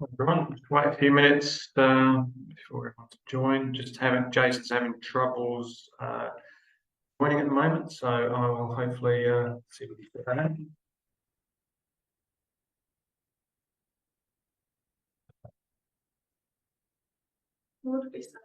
Everyone, just wait a few minutes before everyone to join. Jason's having troubles joining at the moment, so I will hopefully see if we can fit that in. What is that?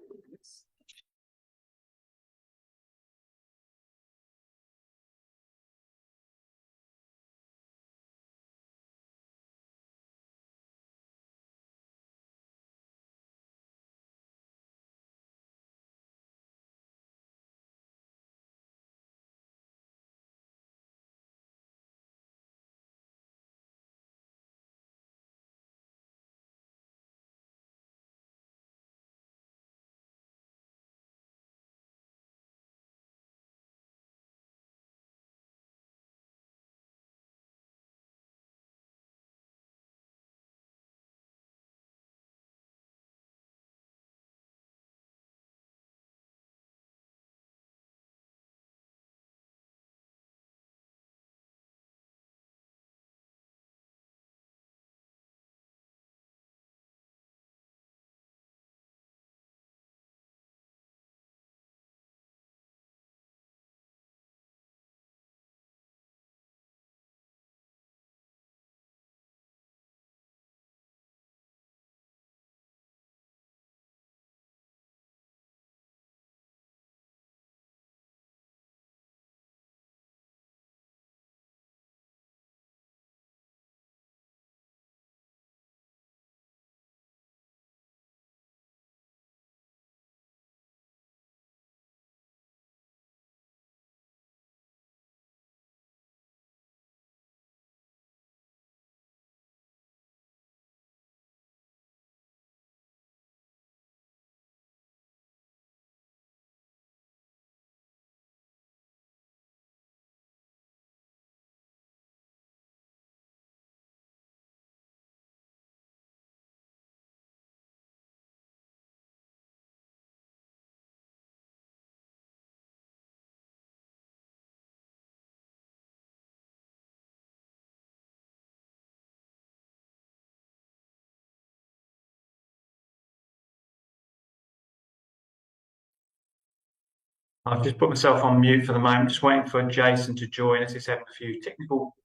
I've just put myself on mute for the moment, just waiting for Jason to join us. He's having a few technical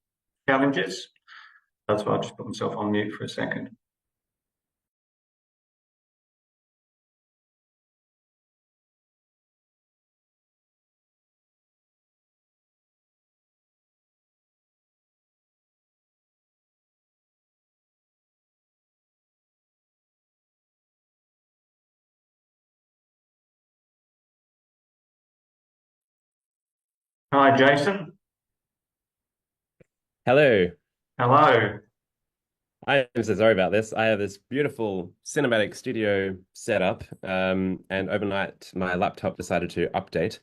challenges. That's why I just put myself on mute for a second. Hi, Jason. Hello. Hello. I'm so sorry about this. I have this beautiful cinematic studio setup, and overnight my laptop decided to update,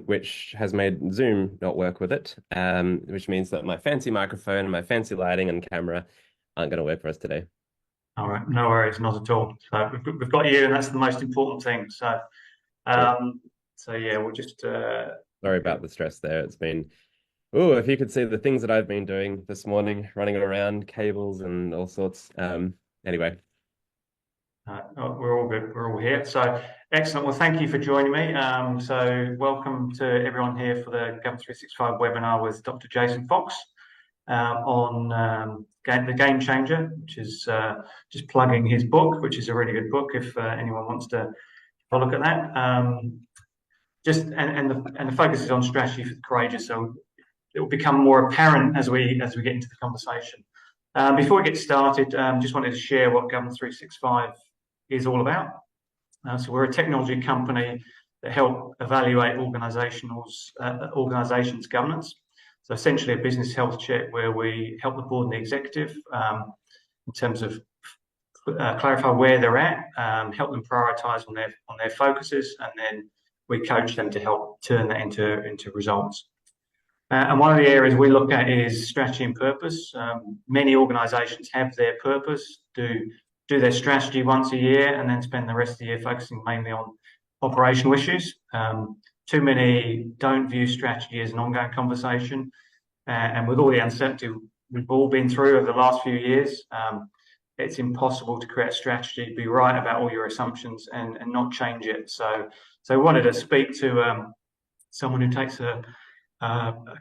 which has made Zoom not work with it, which means that my fancy microphone, my fancy lighting and camera aren't going to work for us today. All right, no worries, not at all. So we've got you, and that's the most important thing. So, Cool. yeah, we'll just Sorry about the stress there. It's been, oh, if you could see the things that I've been doing this morning, running around, cables and all sorts. Anyway. We're all good. We're all here. So excellent. Well, thank you for joining me. So welcome to everyone here for the Government 365 webinar with Dr. Jason Fox on the Game Changer, which is just plugging his book, which is a really good book if anyone wants to have a look at that. And the focus is on strategy for the courageous. So it will become more apparent as we get into the conversation. Before we get started, just wanted to share what Government 365 is all about. So we're a technology company that help evaluate organisations' governance. So essentially a business health check where we help the board and the executive in terms of clarify where they're at, help them prioritise on their focuses, and then we coach them to help turn that into results. And one of the areas we look at is strategy and purpose. Many organisations have their purpose, do their strategy once a year, and then spend the rest of the year focusing mainly on operational issues. Too many don't view strategy as an ongoing conversation. And with all the uncertainty we've all been through over the last few years, it's impossible to create a strategy, be right about all your assumptions, and not change it. So I wanted to speak to someone who takes a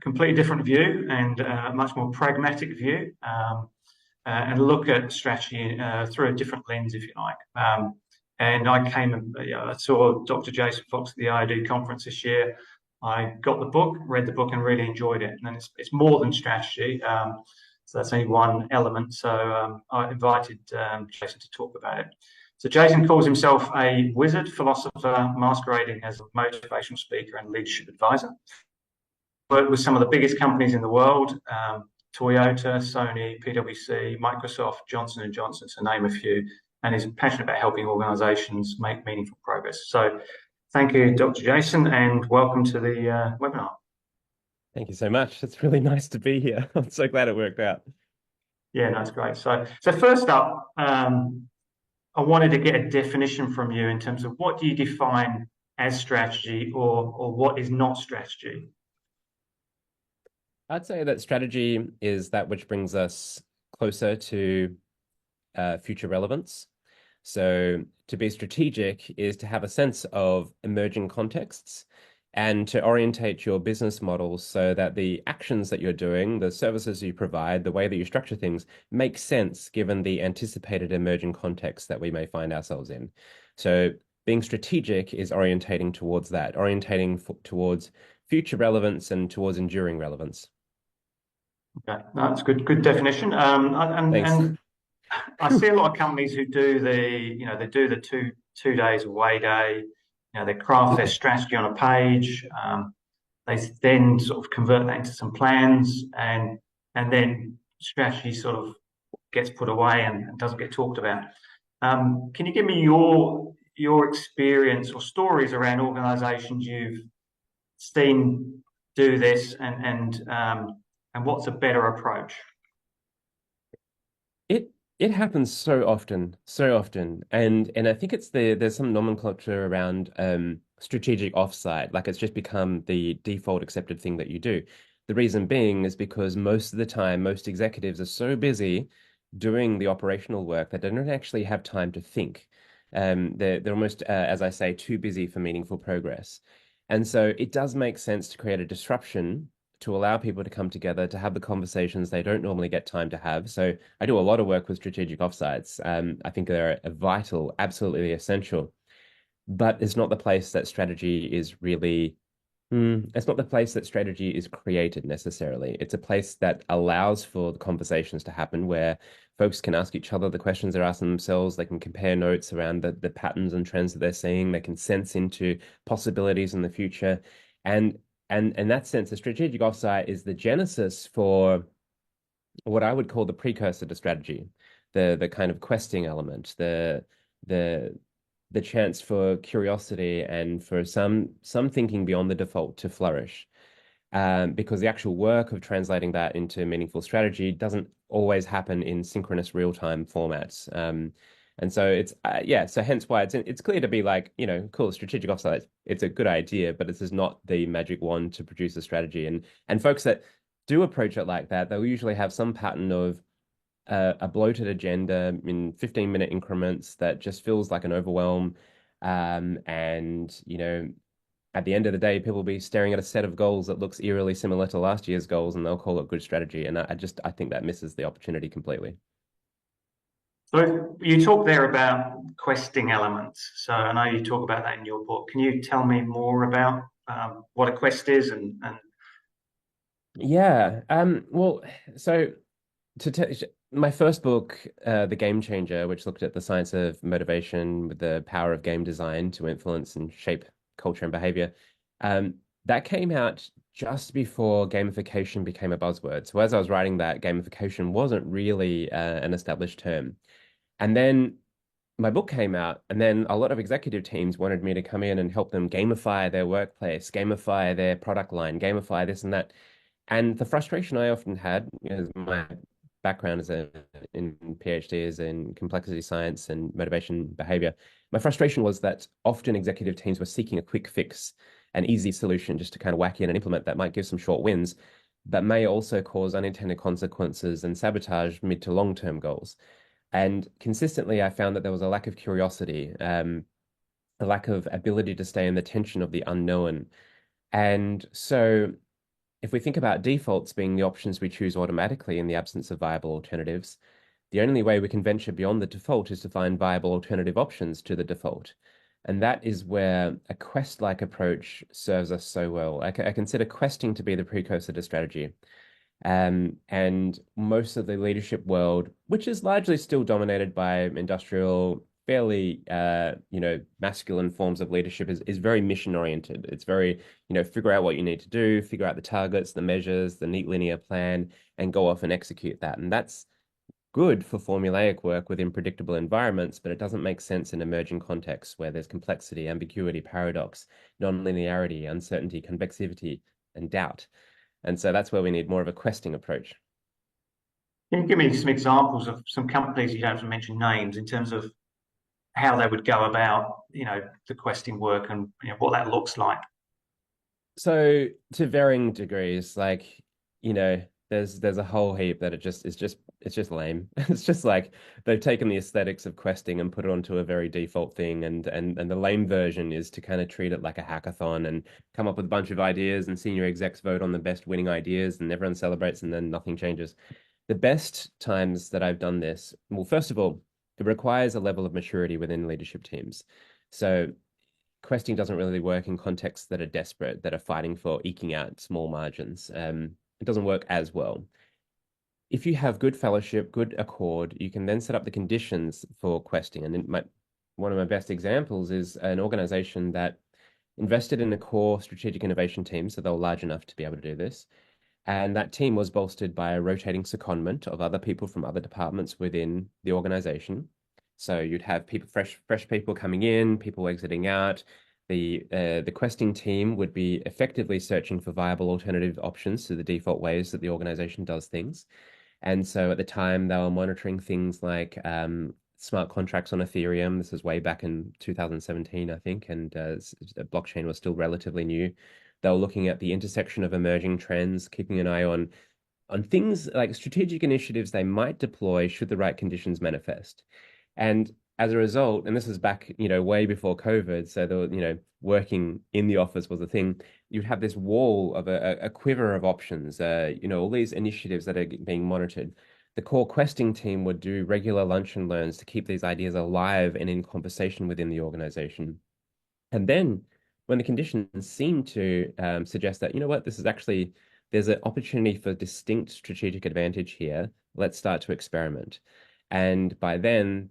completely different view and a much more pragmatic view, and look at strategy through a different lens, if you like. And I came and I saw Dr. Jason Fox at the IID conference this year. I got the book, read the book, and really enjoyed it. And it's more than strategy. So that's only one element. So I invited Jason to talk about it. So Jason calls himself a wizard, philosopher, masquerading as a motivational speaker and leadership advisor. Worked with some of the biggest companies in the world, Toyota, Sony, PwC, Microsoft, Johnson & Johnson, to name a few, and is passionate about helping organizations make meaningful progress. So thank you, Dr. Jason, and welcome to the webinar. Thank you so much. It's really nice to be here. I'm so glad it worked out. Yeah, that's great. So first up, I wanted to get a definition from you in terms of what do you define as strategy, or what is not strategy? I'd say that strategy is that which brings us closer to future relevance. So to be strategic is to have a sense of emerging contexts and to orientate your business models so that the actions that you're doing, the services you provide, the way that you structure things make sense given the anticipated emerging context that we may find ourselves in. So being strategic is orientating towards that, towards future relevance and towards enduring relevance. Okay, that's good definition. And I see a lot of companies who do the two days away day. They craft their strategy on a page. They then sort of convert that into some plans, and then strategy sort of gets put away and doesn't get talked about. Can you give me your experience or stories around organisations you've seen do this, and what's a better approach? It happens so often, and I think there's some nomenclature around strategic offsite, like it's just become the default accepted thing that you do. The reason being is because most of the time, most executives are so busy doing the operational work that they don't actually have time to think. They're almost, as I say, too busy for meaningful progress. And so it does make sense to create a disruption to allow people to come together to have the conversations they don't normally get time to have. So I do a lot of work with strategic offsites. I think they're vital, absolutely essential. But it's not the place that strategy is really, it's not the place that strategy is created necessarily. It's a place that allows for the conversations to happen where folks can ask each other the questions they're asking themselves. They can compare notes around the patterns and trends that they're seeing. They can sense into possibilities in the future. And in that sense, a strategic offsite is the genesis for what I would call the precursor to strategy, the kind of questing element, the chance for curiosity and for some thinking beyond the default to flourish. Because the actual work of translating that into meaningful strategy doesn't always happen in synchronous real-time formats. And so it's so hence why it's clear to be like, cool, strategic offsite, it's a good idea, but this is not the magic wand to produce a strategy. And folks that do approach it like that, they'll usually have some pattern of a bloated agenda in 15-minute increments that just feels like an overwhelm. And at the end of the day, people will be staring at a set of goals that looks eerily similar to last year's goals, and they'll call it good strategy. And I think that misses the opportunity completely. So you talk there about questing elements. So I know you talk about that in your book. Can you tell me more about what a quest is and Yeah. Well, so my first book, The Game Changer, which looked at the science of motivation with the power of game design to influence and shape culture and behavior, that came out just before gamification became a buzzword. So as I was writing that, gamification wasn't really an established term. And then my book came out, and then a lot of executive teams wanted me to come in and help them gamify their workplace, gamify their product line, gamify this and that. And the frustration I often had, as my background in PhD is in complexity science and motivation behavior, my frustration was that often executive teams were seeking a quick fix, an easy solution just to kind of whack in and implement that might give some short wins, but may also cause unintended consequences and sabotage mid to long-term goals. And consistently, I found that there was a lack of curiosity, a lack of ability to stay in the tension of the unknown. And so, if we think about defaults being the options we choose automatically in the absence of viable alternatives, the only way we can venture beyond the default is to find viable alternative options to the default. And that is where a quest-like approach serves us so well. I consider questing to be the precursor to strategy. And most of the leadership world, which is largely still dominated by industrial, fairly masculine forms of leadership, is very mission oriented. It's very, figure out what you need to do, figure out the targets, the measures, the neat linear plan, and go off and execute that. And that's good for formulaic work within predictable environments, but it doesn't make sense in emerging contexts where there's complexity, ambiguity, paradox, non-linearity, uncertainty, convexivity, and doubt. And so that's where we need more of a questing approach. Can you give me some examples of some companies, you don't have to mention names, in terms of how they would go about, the questing work and what that looks like? So to varying degrees, there's a whole heap that it's just lame. It's just like they've taken the aesthetics of questing and put it onto a very default thing, and the lame version is to kind of treat it like a hackathon and come up with a bunch of ideas, and senior execs vote on the best winning ideas, and everyone celebrates, and then nothing changes. The best times that I've done this, well, first of all, it requires a level of maturity within leadership teams. So questing doesn't really work in contexts that are desperate, that are fighting for eking out small margins. It doesn't work as well. If you have good fellowship, good accord, you can then set up the conditions for questing. And one of my best examples is an organization that invested in a core strategic innovation team, so they were large enough to be able to do this. And that team was bolstered by a rotating secondment of other people from other departments within the organization. So you'd have people, fresh people coming in, people exiting out. The questing team would be effectively searching for viable alternative options to the default ways that the organization does things. And so at the time, they were monitoring things like smart contracts on Ethereum. This was way back in 2017, I think, and blockchain was still relatively new. They were looking at the intersection of emerging trends, keeping an eye on things like strategic initiatives they might deploy should the right conditions manifest. And as a result, and this is back, way before COVID, so working in the office was a thing. You'd have this wall of a quiver of options, all these initiatives that are being monitored. The core questing team would do regular lunch and learns to keep these ideas alive and in conversation within the organization. And then when the conditions seem to suggest that, this is actually, there's an opportunity for distinct strategic advantage here, let's start to experiment. And by then,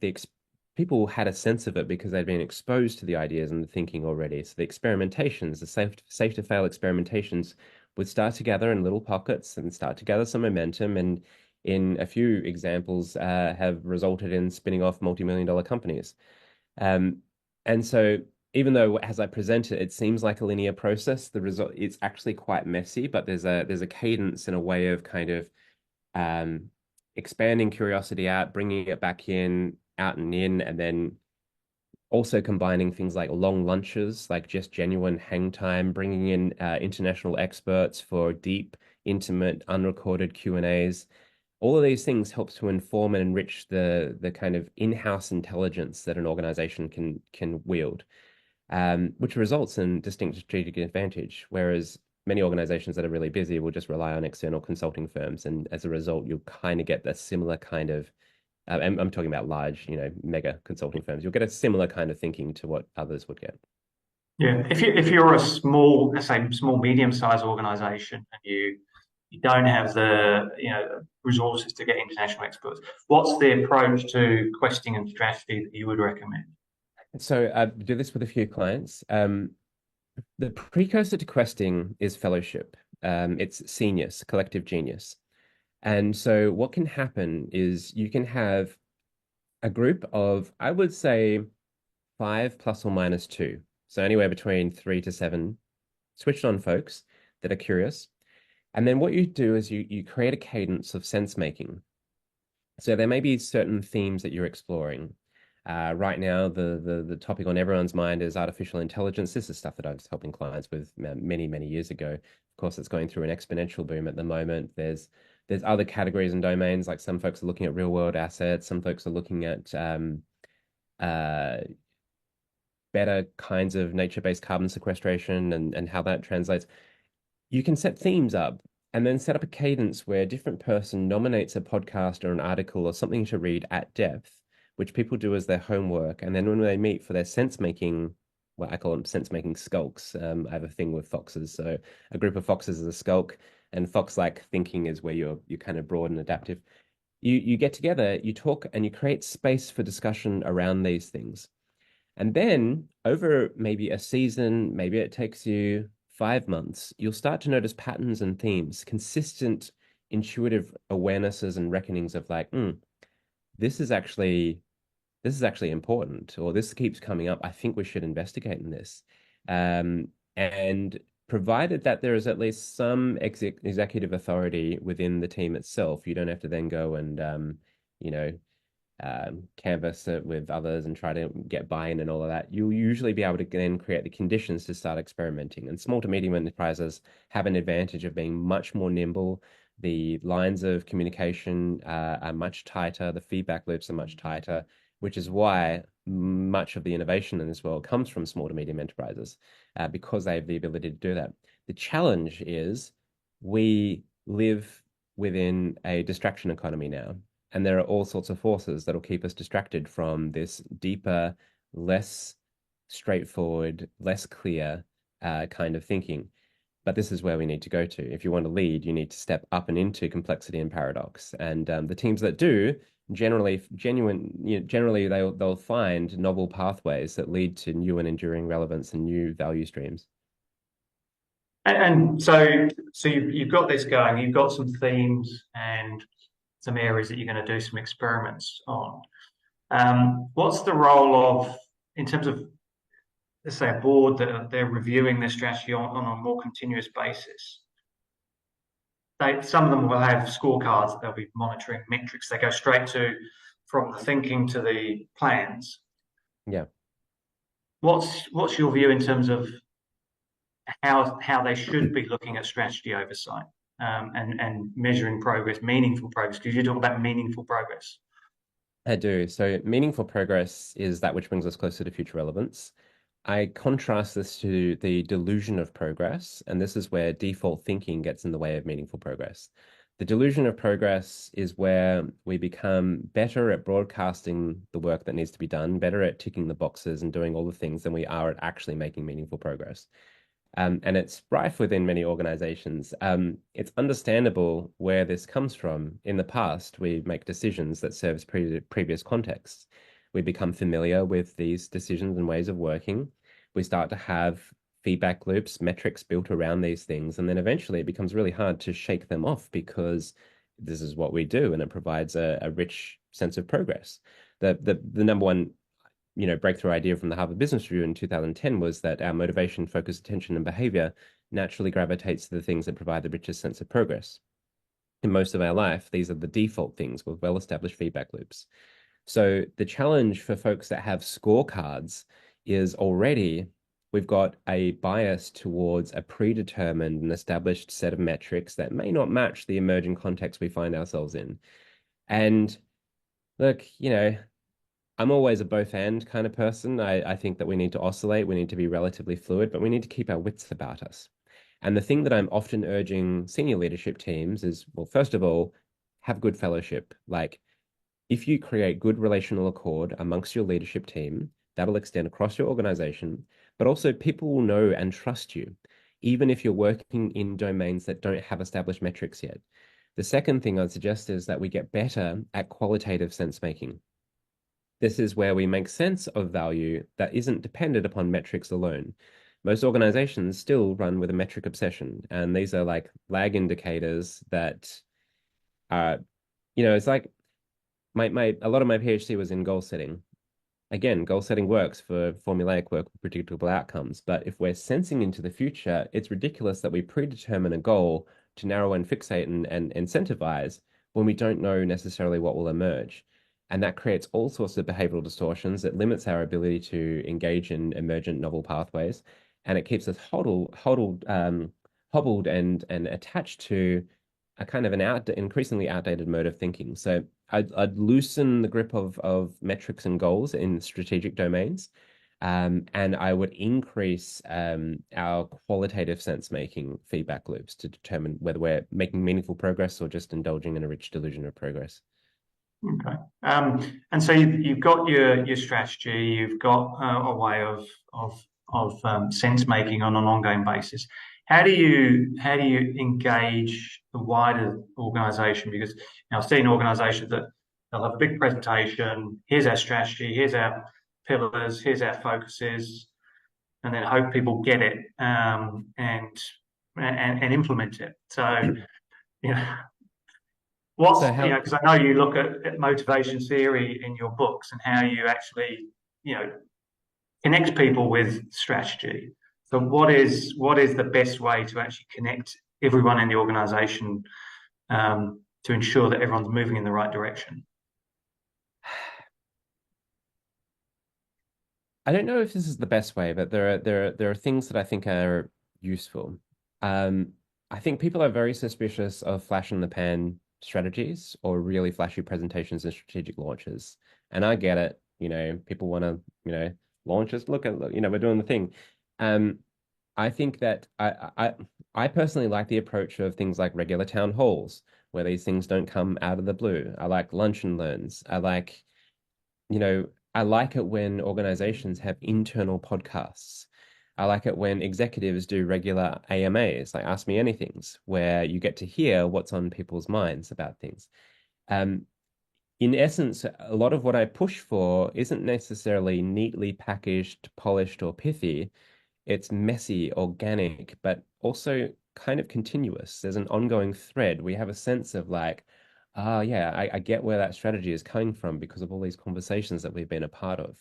people had a sense of it because they'd been exposed to the ideas and the thinking already. So the experimentations, the safe to fail experimentations would start to gather in little pockets and start to gather some momentum. And in a few examples, have resulted in spinning off multi-million-dollar companies. And so even though as I present it, it seems like a linear process, the result it's actually quite messy, but there's a cadence and a way of kind of expanding curiosity out, bringing it back in, out and in, and then also combining things like long lunches, like just genuine hang time, bringing in international experts for deep, intimate, unrecorded Q&As. All of these things help to inform and enrich the kind of in-house intelligence that an organization can wield, which results in distinct strategic advantage. Whereas many organizations that are really busy will just rely on external consulting firms, and as a result, you'll kind of get a similar kind of I'm talking about large, mega consulting firms. You'll get a similar kind of thinking to what others would get. Yeah, if you're a small, let's say small medium-sized organization, and you don't have the resources to get international experts, what's the approach to questing and strategy that you would recommend? So I do this with a few clients. The precursor to questing is fellowship. It's senius, collective genius. And so what can happen is you can have a group of, I would say, 5 plus or minus 2. So anywhere between 3 to 7 switched on folks that are curious. And then what you do is you create a cadence of sense making. So there may be certain themes that you're exploring. Right now, the topic on everyone's mind is artificial intelligence. This is stuff that I was helping clients with many, many years ago. Of course, it's going through an exponential boom at the moment. There's There's other categories and domains, like some folks are looking at real world assets, some folks are looking at uh, better kinds of nature-based carbon sequestration and how that translates. You can set themes up and then set up a cadence where a different person nominates a podcast or an article or something to read at depth, which people do as their homework. And then when they meet for their sense making, well, I call them sense making skulks. I have a thing with foxes. So a group of foxes is a skulk, and fox-like thinking is where you're kind of broad and adaptive. You get together, you talk, and you create space for discussion around these things. And then over maybe a season, maybe it takes you 5 months, you'll start to notice patterns and themes, consistent intuitive awarenesses and reckonings of like, this is actually important, or this keeps coming up. I think we should investigate in this. And provided that there is at least some executive authority within the team itself, you don't have to then go and you know, canvas it with others and try to get buy-in and all of that. You'll usually be able to then create the conditions to start experimenting. And small to medium enterprises have an advantage of being much more nimble. The lines of communication are much tighter. The feedback loops are much tighter, which is why much of the innovation in this world comes from small to medium enterprises, because they have the ability to do that. The challenge is we live within a distraction economy now. And there are all sorts of forces that'll keep us distracted from this deeper, less straightforward, less clear kind of thinking. But this is where we need to go to. If you want to lead, you need to step up and into complexity and paradox. And the teams that do, generally they'll find novel pathways that lead to new and enduring relevance and new value streams. And so you've got this going. You've got some themes and some areas that you're going to do some experiments on. What's the role of, in terms of, let's say, a board that they're reviewing their strategy on a more continuous basis? Some of them will have scorecards that they'll be monitoring, metrics. They go straight to from the thinking to the plans. Yeah. What's your view in terms of how they should be looking at strategy oversight? And measuring progress, meaningful progress, because you talk about meaningful progress. I do. So meaningful progress is that which brings us closer to future relevance. I contrast this to the delusion of progress, and this is where default thinking gets in the way of meaningful progress. The delusion of progress is where we become better at broadcasting the work that needs to be done, better at ticking the boxes and doing all the things than we are at actually making meaningful progress. And it's rife within many organizations. It's understandable where this comes from. In the past, we make decisions that serves previous contexts. We become familiar with these decisions and ways of working. We start to have feedback loops, metrics built around these things, and then eventually it becomes really hard to shake them off because this is what we do, and it provides a rich sense of progress. The number one breakthrough idea from the Harvard Business Review in 2010 was that our motivation, focus, attention, and behavior naturally gravitates to the things that provide the richest sense of progress. In most of our life, these are the default things with well-established feedback loops. So the challenge for folks that have scorecards is already we've got a bias towards a predetermined and established set of metrics that may not match the emerging context we find ourselves in. And look, I'm always a both and kind of person. I think that we need to oscillate, we need to be relatively fluid, but we need to keep our wits about us. And the thing that I'm often urging senior leadership teams is, well, first of all, have good fellowship. Like, if you create good relational accord amongst your leadership team, that'll extend across your organization, but also people will know and trust you, even if you're working in domains that don't have established metrics yet. The second thing I'd suggest is that we get better at qualitative sense making. This is where we make sense of value that isn't dependent upon metrics alone. Most organizations still run with a metric obsession, and these are like lag indicators that are, it's like a lot of my PhD was in goal setting. Again, goal setting works for formulaic work with predictable outcomes, but if we're sensing into the future, it's ridiculous that we predetermine a goal to narrow and fixate and incentivize when we don't know necessarily what will emerge. And that creates all sorts of behavioral distortions. It limits our ability to engage in emergent novel pathways, and it keeps us hobbled and attached to a kind of an increasingly outdated mode of thinking. So I'd loosen the grip of metrics and goals in strategic domains, and I would increase our qualitative sense-making feedback loops to determine whether we're making meaningful progress or just indulging in a rich delusion of progress. Okay. And so you've got your strategy, you've got a way of sense making on an ongoing basis. How do you engage the wider organisation? Because I've seen organisations that they'll have a big presentation. Here's our strategy. Here's our pillars. Here's our focuses, and then hope people get it and implement it. So you know. So how Because I know you look at motivation theory in your books and how you actually, connect people with strategy. So what is the best way to actually connect everyone in the organization to ensure that everyone's moving in the right direction? I don't know if this is the best way, but there are things that I think are useful. I think people are very suspicious of flash in the pan strategies or really flashy presentations and strategic launches. And I get it. People want to, launch us. Look at, we're doing the thing. I think that I personally like the approach of things like regular town halls, where these things don't come out of the blue. I like lunch and learns. You know, I like it when organizations have internal podcasts. I like it when executives do regular AMAs, like Ask Me Anythings, where you get to hear what's on people's minds about things. In essence, a lot of what I push for isn't necessarily neatly packaged, polished, or pithy. It's messy, organic, but also kind of continuous. There's an ongoing thread. We have a sense of like, yeah, I get where that strategy is coming from because of all these conversations that we've been a part of.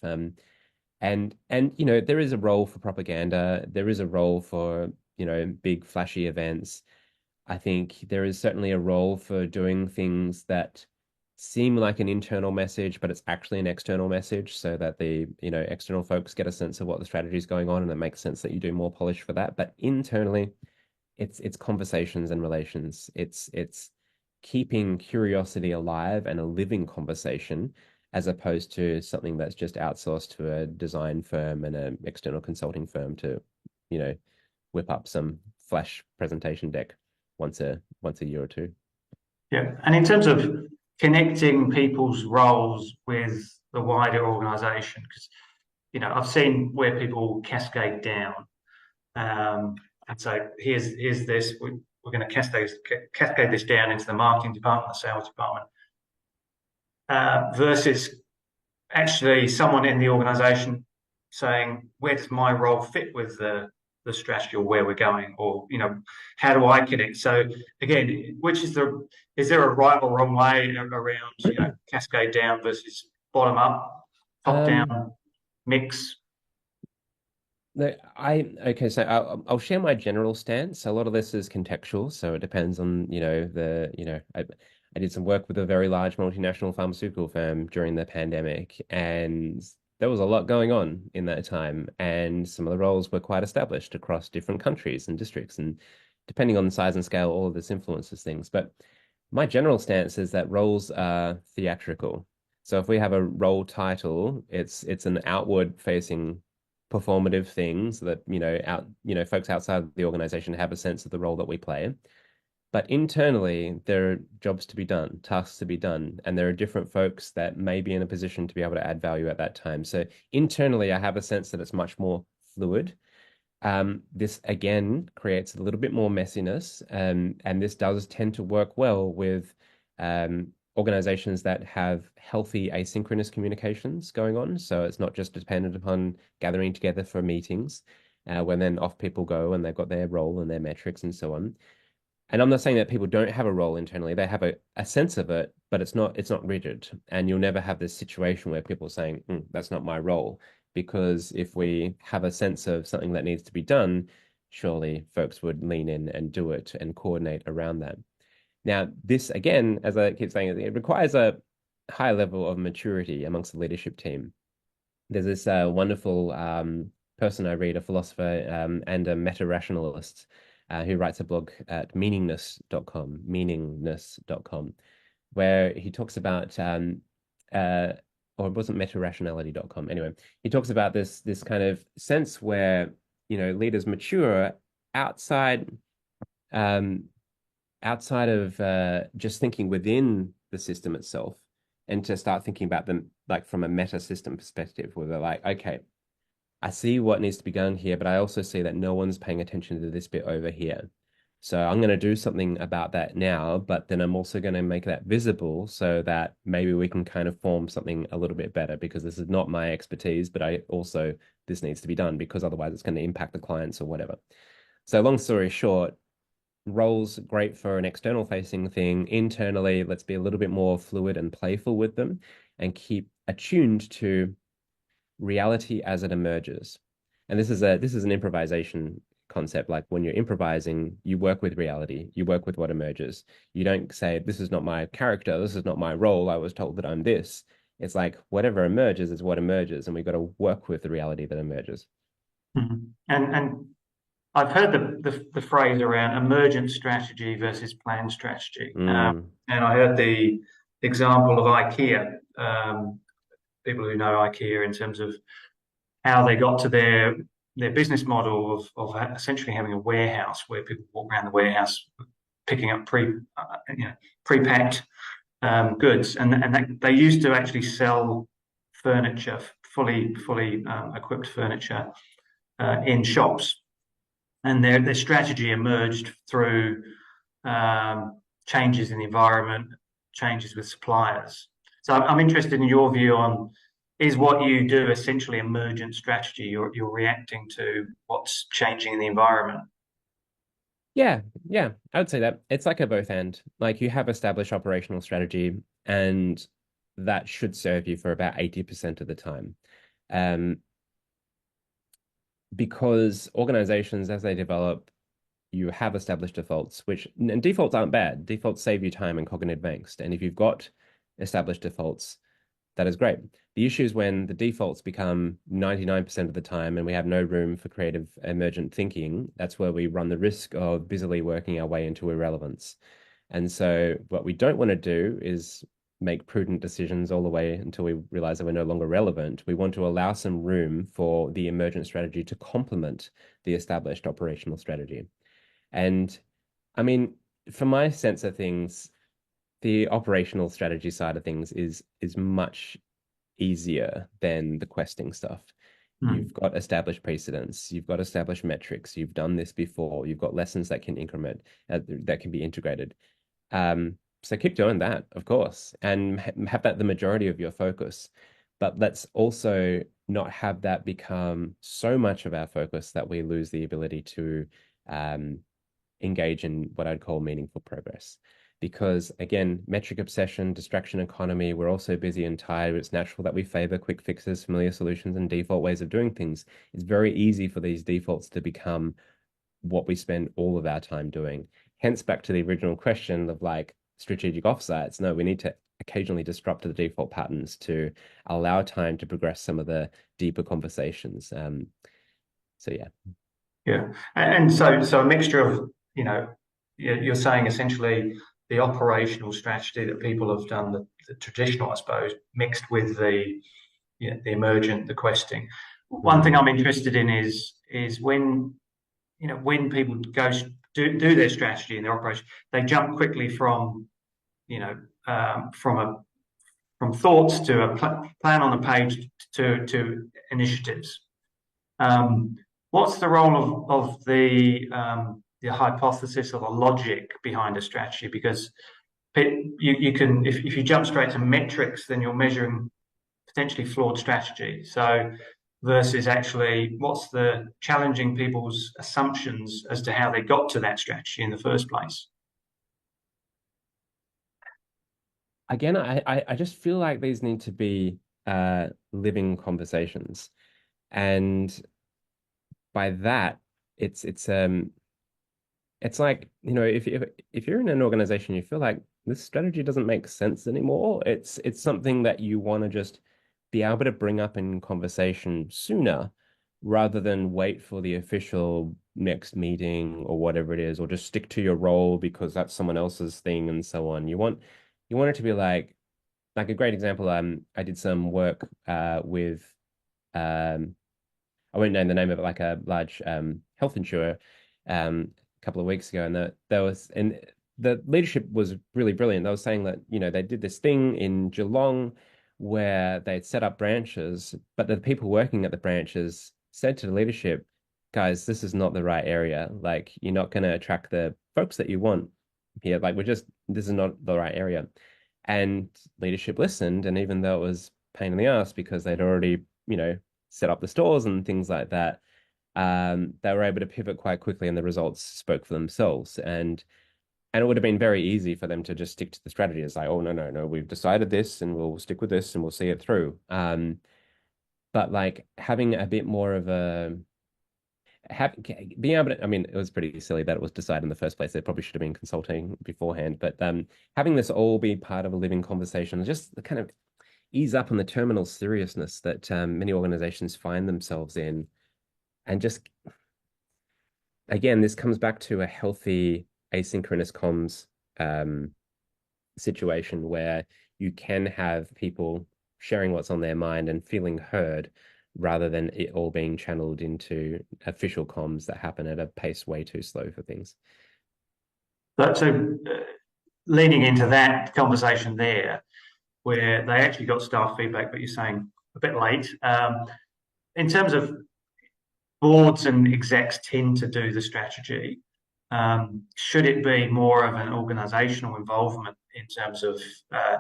And there is a role for propaganda. There is a role for big flashy events. I think there is certainly a role for doing things that seem like an internal message, but it's actually an external message, so that the external folks get a sense of what the strategy is going on, and it makes sense that you do more polish for that. But internally, it's conversations and relations. It's keeping curiosity alive and a living conversation, as opposed to something that's just outsourced to a design firm and an external consulting firm to, whip up some flash presentation deck once a year or two. Yeah, and in terms of connecting people's roles with the wider organisation, because I've seen where people cascade down, and so here's this. We're going to cascade this down into the marketing department, the sales department, versus actually someone in the organisation saying, where does my role fit with the strategy, or where we're going, or how do I connect? So again, is there a right or wrong way around cascade down versus bottom up, top down mix? Okay, so I'll share my general stance. A lot of this is contextual, so it depends on I did some work with a very large multinational pharmaceutical firm during the pandemic, and there was a lot going on in that time, and some of the roles were quite established across different countries and districts, and depending on the size and scale, all of this influences things. But my general stance is that roles are theatrical. So if we have a role title, it's an outward facing performative things that folks outside the organization have a sense of the role that we play. But internally, there are jobs to be done, tasks to be done, and there are different folks that may be in a position to be able to add value at that time. So internally, I have a sense that it's much more fluid. This again creates a little bit more messiness, and this does tend to work well with organizations that have healthy asynchronous communications going on. So it's not just dependent upon gathering together for meetings, when then off people go and they've got their role and their metrics and so on. And I'm not saying that people don't have a role internally. They have a sense of it, but it's not rigid. And you'll never have this situation where people are saying, that's not my role. Because if we have a sense of something that needs to be done, surely folks would lean in and do it and coordinate around that. Now, this, again, as I keep saying, it requires a high level of maturity amongst the leadership team. There's this wonderful person I read, a philosopher and a meta-rationalist who writes a blog at meaningness.com, where he talks about or it wasn't metarationality.com. Anyway, he talks about this kind of sense where, leaders mature outside um, outside of just thinking within the system itself, and to start thinking about them like from a meta system perspective, where they're like, okay, I see what needs to be done here, but I also see that no one's paying attention to this bit over here. So I'm going to do something about that now, but then I'm also going to make that visible so that maybe we can kind of form something a little bit better, because this is not my expertise, but this needs to be done because otherwise it's going to impact the clients or whatever. So long story short, roles great for an external facing thing. Internally, let's be a little bit more fluid and playful with them and keep attuned to reality as it emerges. And this is an improvisation concept. Like when you're improvising, you work with reality, you work with what emerges. You don't say, this is not my character, this is not my role, I was told that I'm this. It's like whatever emerges is what emerges, and we've got to work with the reality that emerges. Mm-hmm. And I've heard the phrase around emergent strategy versus planned strategy. And I heard the example of IKEA, people who know IKEA in terms of how they got to their business model of essentially having a warehouse where people walk around the warehouse picking up pre-packed goods, and they used to actually sell furniture, fully equipped furniture in shops. And their strategy emerged through changes in the environment, changes with suppliers. So I'm interested in your view on, is what you do essentially emergent strategy? You're reacting to what's changing in the environment. Yeah, I would say that it's like a both and. Like you have established operational strategy, and that should serve you for about 80% of the time. Because organizations, as they develop, you have established defaults, and defaults aren't bad. Defaults save you time and cognitive angst. And if you've got established defaults, that is great. The issue is when the defaults become 99% of the time and we have no room for creative emergent thinking. That's where we run the risk of busily working our way into irrelevance. And so what we don't want to do is make prudent decisions all the way until we realize that we're no longer relevant. We want to allow some room for the emergent strategy to complement the established operational strategy. And I mean, from my sense of things, the operational strategy side of things is much easier than the questing stuff. You've got established precedents, you've got established metrics, you've done this before, you've got lessons that can that can be integrated. So keep doing that, of course, and have that the majority of your focus. But let's also not have that become so much of our focus that we lose the ability to engage in what I'd call meaningful progress. Because again, metric obsession, distraction economy, we're all so busy and tired. It's natural that we favor quick fixes, familiar solutions, and default ways of doing things. It's very easy for these defaults to become what we spend all of our time doing. Hence, back to the original question of like strategic offsites. No, we need to occasionally disrupt the default patterns to allow time to progress some of the deeper conversations. So yeah. Yeah, and so a mixture of, you're saying essentially the operational strategy that people have done, the traditional, I suppose, mixed with the emergent, the questing. One thing I'm interested in is when people do their strategy and their operation, they jump quickly from from thoughts to a plan on the page to initiatives. What's the role of the hypothesis or the logic behind a strategy? Because you can, if you jump straight to metrics, then you're measuring potentially flawed strategy. So versus actually what's the challenging people's assumptions as to how they got to that strategy in the first place. Again, I just feel like these need to be living conversations. And by that, it's like, if you're in an organization, you feel like this strategy doesn't make sense anymore. It's something that you want to just be able to bring up in conversation sooner rather than wait for the official next meeting or whatever it is, or just stick to your role because that's someone else's thing and so on. You want it to be like a great example. I did some work with um I won't name the name of it, like a large health insurer a couple of weeks ago, and the leadership was really brilliant. They were saying that, they did this thing in Geelong where they'd set up branches, but the people working at the branches said to the leadership, guys, this is not the right area. Like, you're not going to attract the folks that you want here. Like, this is not the right area. And leadership listened, and even though it was pain in the ass because they'd already, set up the stores and things like that, they were able to pivot quite quickly, and the results spoke for themselves. And it would have been very easy for them to just stick to the strategy. It's like, oh, no, no, no, we've decided this, and we'll stick with this, and we'll see it through. But like having a bit more of being able to, I mean, it was pretty silly that it was decided in the first place. They probably should have been consulting beforehand. But having this all be part of a living conversation, just kind of ease up on the terminal seriousness that many organizations find themselves in. And just, again, this comes back to a healthy asynchronous comms situation where you can have people sharing what's on their mind and feeling heard rather than it all being channeled into official comms that happen at a pace way too slow for things. So leaning into that conversation there, where they actually got staff feedback, but you're saying a bit late. In terms of boards and execs tend to do the strategy, should it be more of an organisational involvement in terms of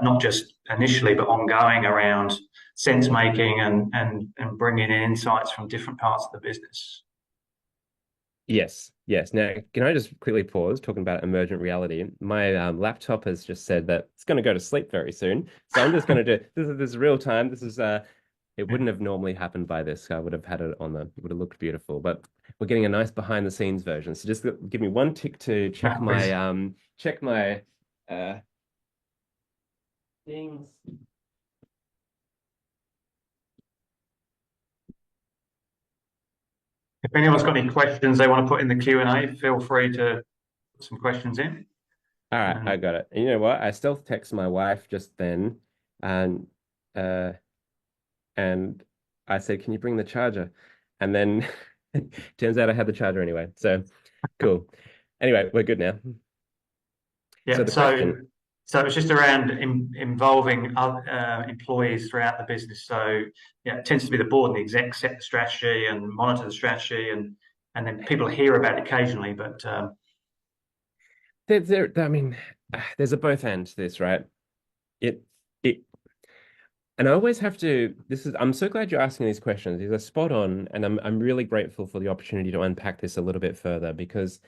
not just initially but ongoing around sense making and bringing in insights from different parts of the business? Yes, yes. Now, can I just quickly pause talking about emergent reality? My laptop has just said that it's going to go to sleep very soon, so I'm just going to do this is real time. This is it wouldn't have normally happened by this. I would have had it it would have looked beautiful, but we're getting a nice behind the scenes version. So just give me one tick to check my things. If anyone's got any questions they want to put in the Q&A, feel free to put some questions in. All right, I got it. And you know what? I stealth text my wife just then, and I said, "Can you bring the charger?" And then turns out I had the charger anyway. So cool. Anyway, we're good now. Yeah. So the question. So it's just around involving employees throughout the business. So yeah, it tends to be the board and the exec set the strategy and monitor the strategy, and then people hear about it occasionally. But I mean, there's a both ends to this, right? It and I always have to. I'm so glad you're asking these questions. These are spot on, and I'm really grateful for the opportunity to unpack this a little bit further, because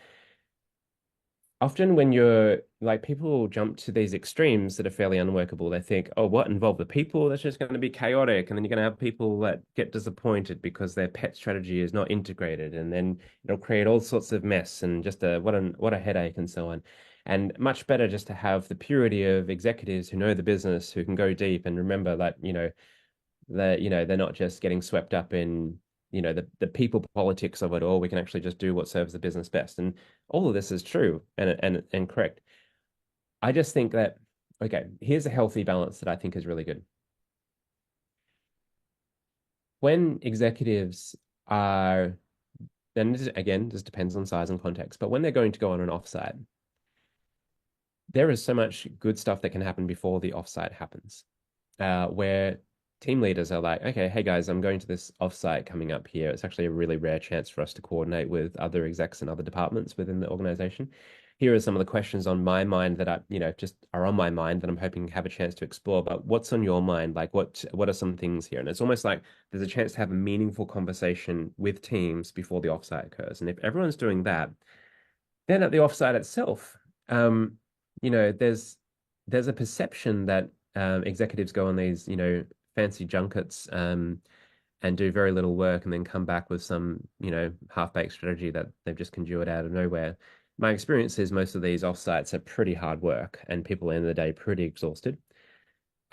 often when you're like, people jump to these extremes that are fairly unworkable. They think, oh, what, involve the people? That's just going to be chaotic. And then you're going to have people that get disappointed because their pet strategy is not integrated. And then it'll create all sorts of mess and just what a headache and so on. And much better just to have the purity of executives who know the business, who can go deep and remember that, they're not just getting swept up in the people politics of it all. We can actually just do what serves the business best, and all of this is true and correct. I just think that, okay, here's a healthy balance that I think is really good. When executives are, and this, again, this depends on size and context, but when they're going to go on an offsite, there is so much good stuff that can happen before the offsite happens, where team leaders are like, okay, hey guys, I'm going to this offsite coming up here. It's actually a really rare chance for us to coordinate with other execs and other departments within the organization. Here are some of the questions on my mind that just are on my mind that I'm hoping to have a chance to explore. But what's on your mind? Like, what are some things here? And it's almost like there's a chance to have a meaningful conversation with teams before the offsite occurs. And if everyone's doing that, then at the offsite itself, there's a perception that executives go on these, fancy junkets and do very little work and then come back with some, half-baked strategy that they've just conjured out of nowhere. My experience is most of these offsites are pretty hard work and people at the end of the day pretty exhausted.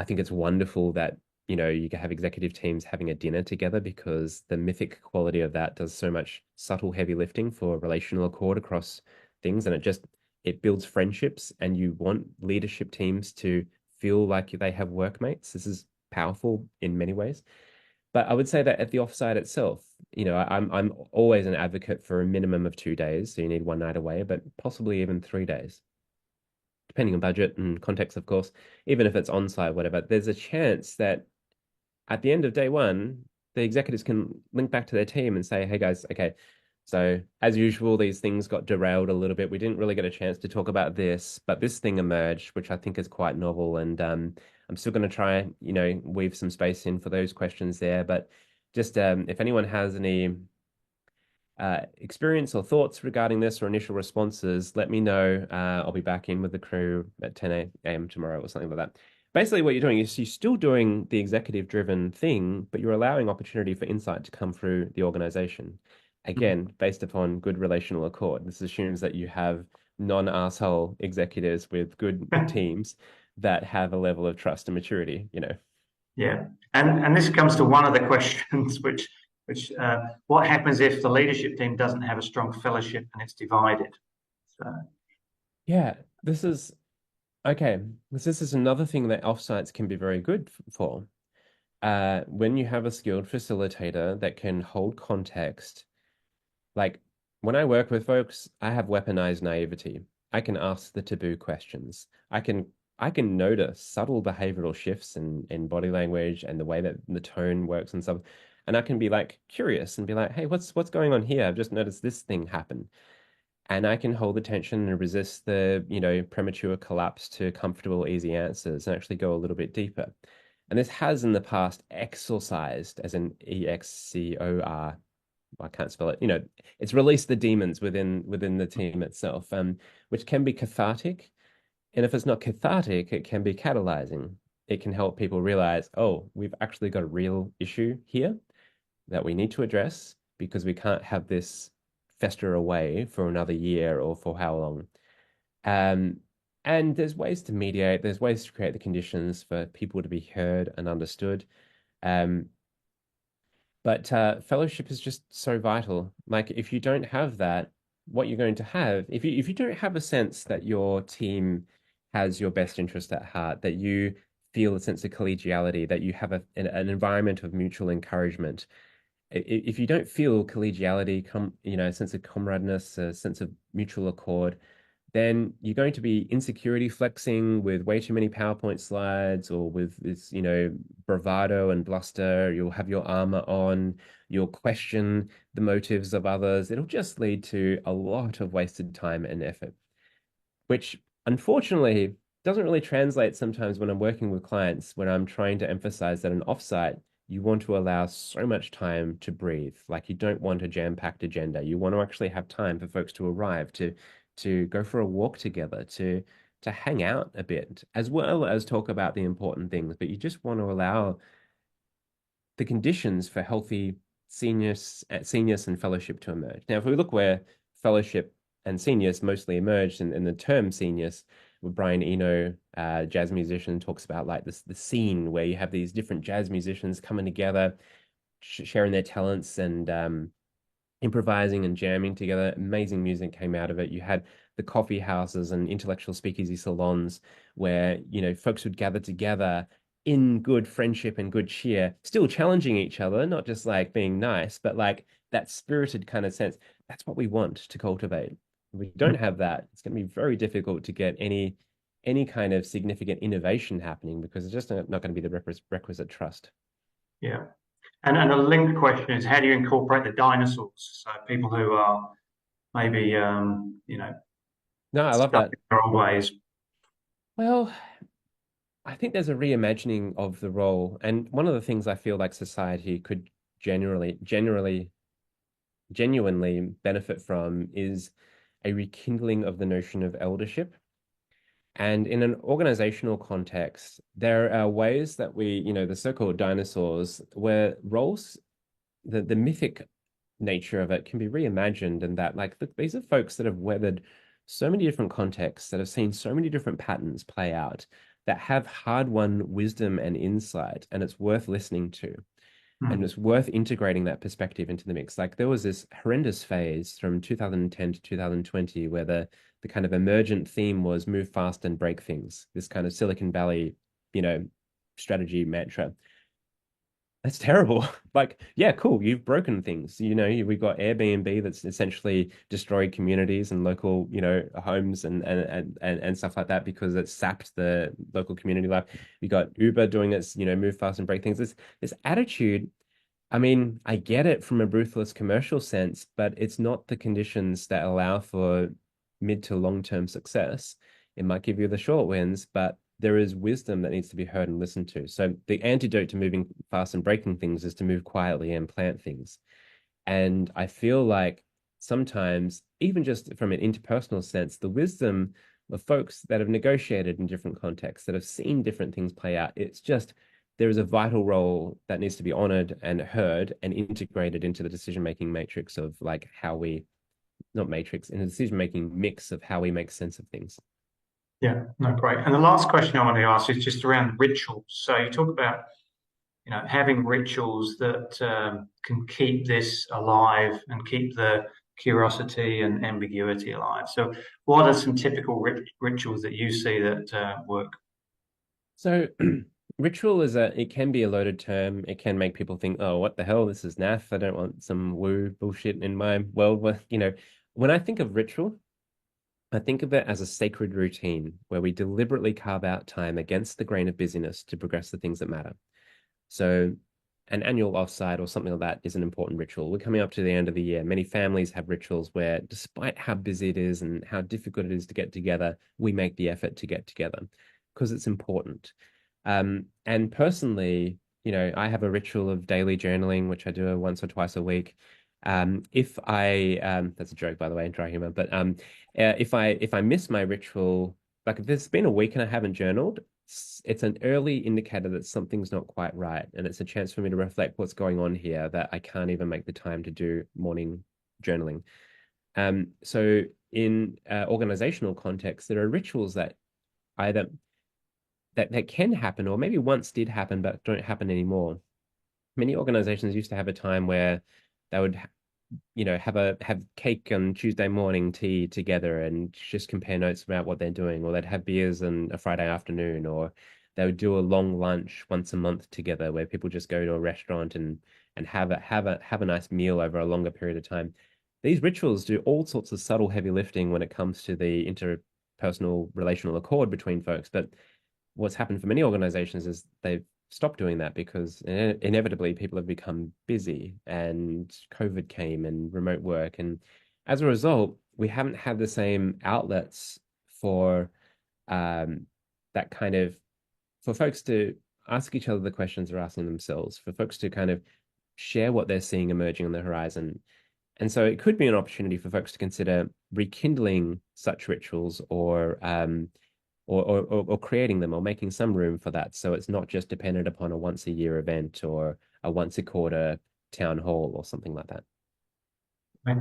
I think it's wonderful that you can have executive teams having a dinner together, because the mythic quality of that does so much subtle heavy lifting for relational accord across things, and it builds friendships, and you want leadership teams to feel like they have workmates. This is powerful in many ways. But I would say that at the offsite itself, I'm always an advocate for a minimum of 2 days. So you need one night away, but possibly even 3 days, depending on budget and context, of course. Even if it's on site, whatever, there's a chance that at the end of day one, the executives can link back to their team and say, hey guys, okay, so as usual, these things got derailed a little bit. We didn't really get a chance to talk about this, but this thing emerged, which I think is quite novel. And I'm still going to try, weave some space in for those questions there. But just if anyone has any experience or thoughts regarding this or initial responses, let me know. I'll be back in with the crew at 10 a.m. tomorrow or something like that. Basically, what you're doing is you're still doing the executive-driven thing, but you're allowing opportunity for insight to come through the organization. Again, based upon good relational accord. This assumes that you have non-arsehole executives with good teams that have a level of trust and maturity, Yeah, and this comes to one of the questions, which what happens if the leadership team doesn't have a strong fellowship and it's divided? So, Yeah, this is okay. This is another thing that offsites can be very good for. When you have a skilled facilitator that can hold context, like when I work with folks, I have weaponized naivety. I can ask the taboo questions. I can notice subtle behavioral shifts in body language and the way that the tone works and stuff. And I can be like curious and be like, hey, what's going on here? I've just noticed this thing happen. And I can hold attention and resist the, premature collapse to comfortable, easy answers and actually go a little bit deeper. And this has in the past exorcised, as in EXCOR. I can't spell it. It's released the demons within the team itself, which can be cathartic. And if it's not cathartic, it can be catalyzing. It can help people realize, oh, we've actually got a real issue here that we need to address, because we can't have this fester away for another year or for how long. Um, and there's ways to mediate, there's ways to create the conditions for people to be heard and understood. Um, but fellowship is just so vital. Like if you don't have that, what you're going to have, if you don't have a sense that your team has your best interest at heart, that you feel a sense of collegiality, that you have an environment of mutual encouragement, if you don't feel collegiality, a sense of comradeness, a sense of mutual accord, then you're going to be insecurity flexing with way too many PowerPoint slides, or with this, bravado and bluster. You'll have your armor on, you'll question the motives of others. It'll just lead to a lot of wasted time and effort, which unfortunately doesn't really translate sometimes when I'm working with clients, when I'm trying to emphasize that an offsite, you want to allow so much time to breathe. Like you don't want a jam-packed agenda. You want to actually have time for folks to arrive, to go for a walk together, to hang out a bit, as well as talk about the important things. But you just want to allow the conditions for healthy seniors and fellowship to emerge. Now, if we look where fellowship and seniors mostly emerged, in the term seniors, with Brian Eno, jazz musician, talks about like the scene where you have these different jazz musicians coming together, sharing their talents and improvising and jamming together. Amazing music came out of it. You had the coffee houses and intellectual speakeasy salons where, folks would gather together in good friendship and good cheer, still challenging each other, not just like being nice, but like that spirited kind of sense. That's what we want to cultivate. If we don't have that, it's going to be very difficult to get any kind of significant innovation happening, because it's just not going to be the requisite trust. yeah. And a linked question is, how do you incorporate the dinosaurs? So people who are maybe, No, I love stuck that. in their old ways. Well, I think there's a reimagining of the role. And one of the things I feel like society could genuinely benefit from is a rekindling of the notion of eldership. And in an organizational context, there are ways that the so-called dinosaurs, where roles, the mythic nature of it can be reimagined, and that like these are folks that have weathered so many different contexts, that have seen so many different patterns play out, that have hard-won wisdom and insight, and it's worth listening to. And Mm. it's worth integrating that perspective into the mix. Like there was this horrendous phase from 2010 to 2020 where the kind of emergent theme was move fast and break things. This kind of Silicon Valley, strategy mantra. That's terrible. Like, yeah, cool. You've broken things. We've got Airbnb that's essentially destroyed communities and local, homes and stuff like that because it sapped the local community life. We got Uber doing its, move fast and break things. This attitude. I mean, I get it from a ruthless commercial sense, but it's not the conditions that allow for mid to long-term success. It might give you the short wins, but there is wisdom that needs to be heard and listened to. So the antidote to moving fast and breaking things is to move quietly and plant things. And I feel like sometimes, even just from an interpersonal sense, the wisdom of folks that have negotiated in different contexts, that have seen different things play out, it's just there is a vital role that needs to be honored and heard and integrated into the decision-making matrix of like how we, not matrix, in the decision-making mix of how we make sense of things. Yeah, no, great. And the last question I want to ask is just around rituals. So you talk about, having rituals that can keep this alive and keep the curiosity and ambiguity alive. So what are some typical rituals that you see that work? So ritual it can be a loaded term. It can make people think, oh, what the hell? This is naff. I don't want some woo bullshit in my world. When I think of ritual, I think of it as a sacred routine where we deliberately carve out time against the grain of busyness to progress the things that matter. So an annual offsite or something like that is an important ritual. We're coming up to the end of the year. Many families have rituals where, despite how busy it is and how difficult it is to get together, we make the effort to get together because it's important. And personally, I have a ritual of daily journaling, which I do once or twice a week. If I That's a joke, by the way, dry humor, but if I miss my ritual, like if it's been a week and I haven't journaled, it's an early indicator that something's not quite right, and it's a chance for me to reflect what's going on here that I can't even make the time to do morning journaling. So in organizational context, there are rituals that either that can happen or maybe once did happen but don't happen anymore. Many organizations used to have a time where they would have cake on Tuesday morning, tea together, and just compare notes about what they're doing, or they'd have beers on a Friday afternoon, or they would do a long lunch once a month together where people just go to a restaurant and have a nice meal over a longer period of time. These rituals do all sorts of subtle heavy lifting when it comes to the interpersonal relational accord between folks, but what's happened for many organizations is they've stopped doing that because inevitably people have become busy and COVID came and remote work. And as a result, we haven't had the same outlets for that kind of, for folks to ask each other the questions they're asking themselves, for folks to kind of share what they're seeing emerging on the horizon. And so it could be an opportunity for folks to consider rekindling such rituals or creating them or making some room for that. So it's not just dependent upon a once a year event or a once a quarter town hall or something like that. Right.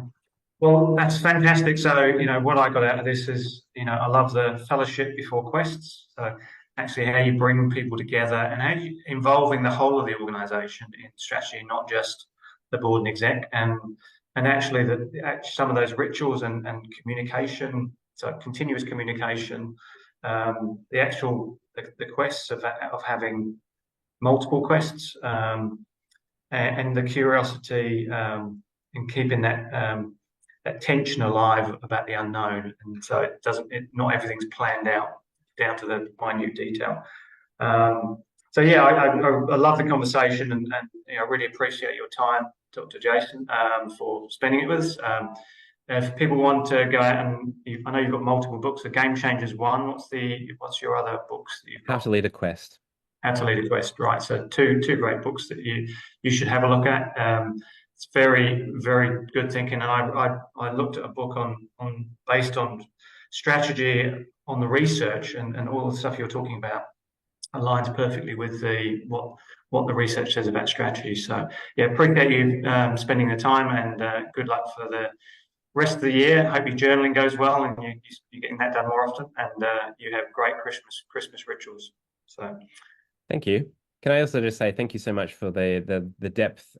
Well, that's fantastic. So, what I got out of this is, I love the fellowship before quests. So actually how you bring people together and how you involving the whole of the organization in strategy, not just the board and exec, and actually some of those rituals and communication, so continuous communication, the quests of having multiple quests, and the curiosity in keeping that tension alive about the unknown, and so not everything's planned out down to the minute detail. So yeah, I love the conversation, and I really appreciate your time, Dr. Jason, for spending it with us. If people want to go out and I know you've got multiple books. The Game Changers one. What's your other books that you've got? How to Lead a Quest. How to Lead a Quest, right? So two great books that you should have a look at. It's very, very good thinking, and I looked at a book based on strategy on the research and all the stuff you're talking about aligns perfectly with what the research says about strategy. So yeah, appreciate you spending the time, and good luck for the rest of the year. Hope your journaling goes well and you're getting that done more often, and you have great Christmas rituals. So, Thank you. Can I also just say thank you so much for the depth,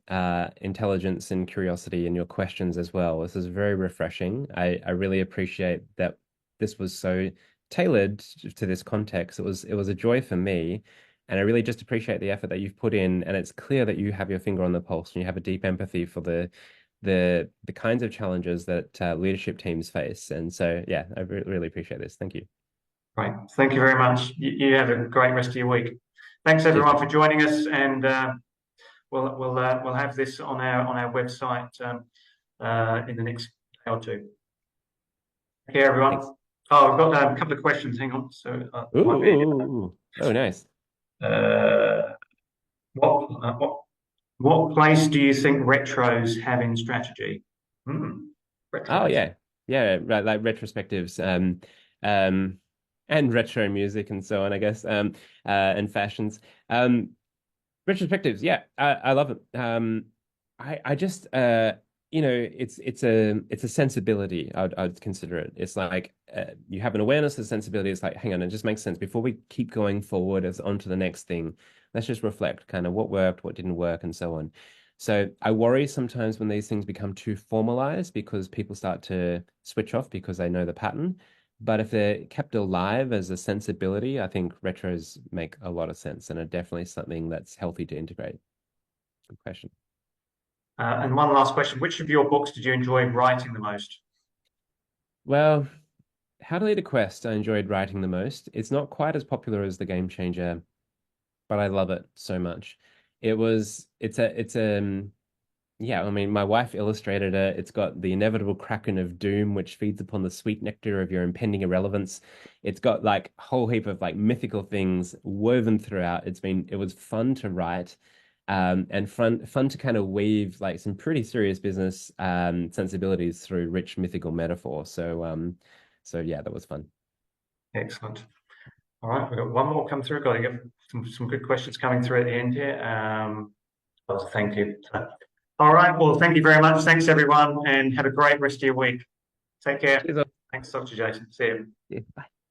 intelligence, and curiosity in your questions as well. This is very refreshing. I really appreciate that this was so tailored to this context. It was a joy for me, and I really just appreciate the effort that you've put in. And it's clear that you have your finger on the pulse and you have a deep empathy for the kinds of challenges that leadership teams face. And so, yeah, I really appreciate this. Thank you. great. Thank you very much. You have a great rest of your week. Thanks Cheers, everyone mate. for joining us, and we'll have this on our website in the next day or two. Okay, everyone. Thanks. Oh, I've got a couple of questions. Hang on. So Ooh, might be. ooh. Oh, nice. Uh, what place do you think retros have in strategy? Oh Retros. yeah, right, like retrospectives, um, and retro music and so on, I guess, and fashions. Retrospectives, yeah, I love it. I just, it's a sensibility. I'd consider it. It's like you have an awareness of sensibility. It's like, hang on, it just makes sense. Before we keep going forward as on to the next thing, let's just reflect kind of what worked, what didn't work, and so on. So I worry sometimes when these things become too formalized because people start to switch off because they know the pattern. But if they're kept alive as a sensibility, I think retros make a lot of sense and are definitely something that's healthy to integrate. Good question. And one last question: which of your books did you enjoy writing the most? Well, How to Lead a Quest, I enjoyed writing the most. It's not quite as popular as The Game Changer, but I love it so much. Yeah, I mean, my wife illustrated it. It's got the inevitable kraken of doom, which feeds upon the sweet nectar of your impending irrelevance. It's got like a whole heap of like mythical things woven throughout. It was fun to write, and fun to kind of weave like some pretty serious business sensibilities through rich mythical metaphor. So yeah, that was fun. Excellent. All right, we've got one more come through. Got to get some good questions coming through at the end here. Well, thank you. All right. Well, thank you very much. Thanks, everyone, and have a great rest of your week. Take care. Cheers. Thanks, Dr. Jason. See you. Yeah, bye.